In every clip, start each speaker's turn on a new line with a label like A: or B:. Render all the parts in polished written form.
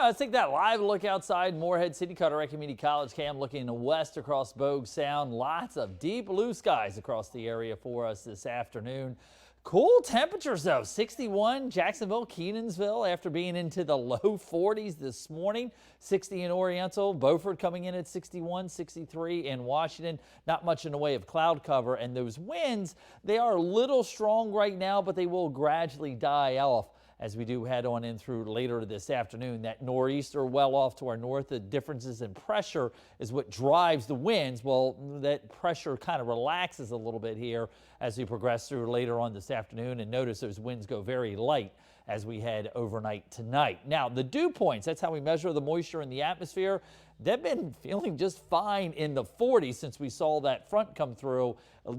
A: let's take that live look outside Moorhead City. Carteret Community College cam looking west across Bogue Sound. Lots of deep blue skies across the area for us this afternoon. Cool temperatures though, 61 Jacksonville, Kenansville after being into the low 40s this morning. 60 in Oriental, Beaufort coming in at 61, 63 in Washington. Not much in the way of cloud cover, and those winds, they are a little strong right now, but they will gradually die off as we do head on in through later this afternoon. That nor'easter well off to our north. The differences in pressure is what drives the winds. Well, that pressure kind of relaxes a little bit here as we progress through later on this afternoon, and notice those winds go very light as we head overnight tonight. Now, the dew points, that's how we measure the moisture in the atmosphere. They've been feeling just fine in the 40s since we saw that front come through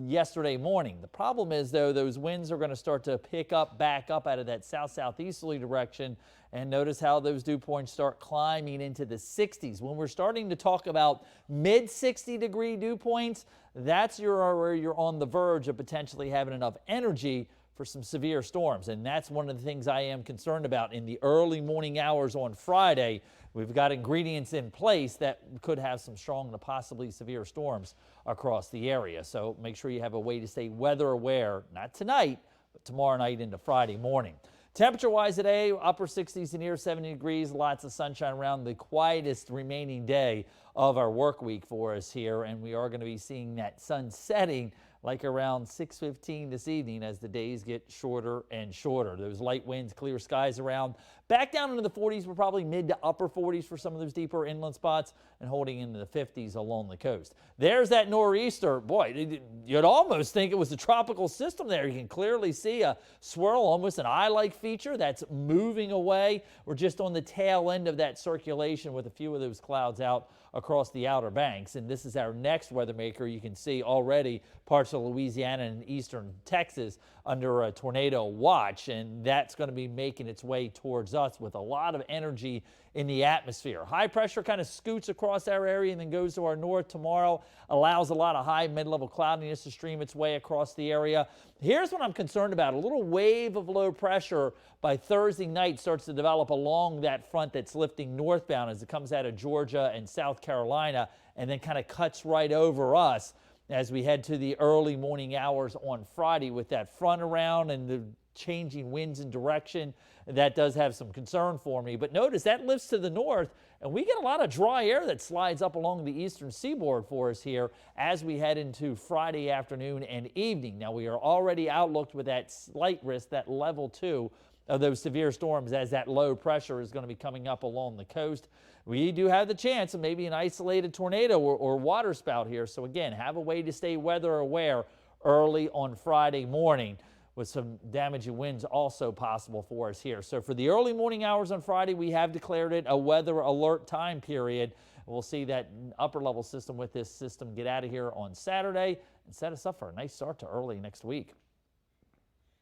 A: yesterday morning. The problem is, though, those winds are going to start to pick up back up out of that south-southeasterly direction, and notice how those dew points start climbing into the 60s. When we're starting to talk about mid-60-degree dew points, that's where you're on the verge of potentially having enough energy for some severe storms, and that's one of the things I am concerned about in the early morning hours on Friday. We've got ingredients in place that could have some strong to possibly severe storms across the area. So make sure you have a way to stay weather aware, not tonight, but tomorrow night into Friday morning. Temperature-wise today, upper 60s to near 70 degrees, lots of sunshine around, the quietest remaining day of our work week for us here, and we are going to be seeing that sun setting like around 6:15 this evening as the days get shorter and shorter. Those light winds, clear skies around. Back down into the 40s, we're probably mid to upper 40s for some of those deeper inland spots, and holding into the 50s along the coast. There's that nor'easter. Boy, you'd almost think it was a tropical system there. You can clearly see a swirl, almost an eye-like feature that's moving away. We're just on the tail end of that circulation with a few of those clouds out across the Outer Banks, and this is our next weather maker. You can see already parts of Louisiana and eastern Texas under a tornado watch, and that's going to be making its way towards us with a lot of energy in the atmosphere. High pressure kind of scoots across our area and then goes to our north tomorrow, allows a lot of high mid-level cloudiness to stream its way across the area. Here's what I'm concerned about. A little wave of low pressure by Thursday night starts to develop along that front that's lifting northbound as it comes out of Georgia and South Carolina, and then kind of cuts right over us as we head to the early morning hours on Friday with that front around and the changing winds and direction. That does have some concern for me, but notice that lifts to the north, and we get a lot of dry air that slides up along the eastern seaboard for us here as we head into Friday afternoon and evening. Now, we are already outlooked with that slight risk, that level 2 of those severe storms, as that low pressure is going to be coming up along the coast. We do have the chance of maybe an isolated tornado or water spout here. So again, have a way to stay weather aware early on Friday morning, with some damaging winds also possible for us here. So for the early morning hours on Friday, we have declared it a weather alert time period. We'll see that upper level system with this system get out of here on Saturday and set us up for a nice start to early next week.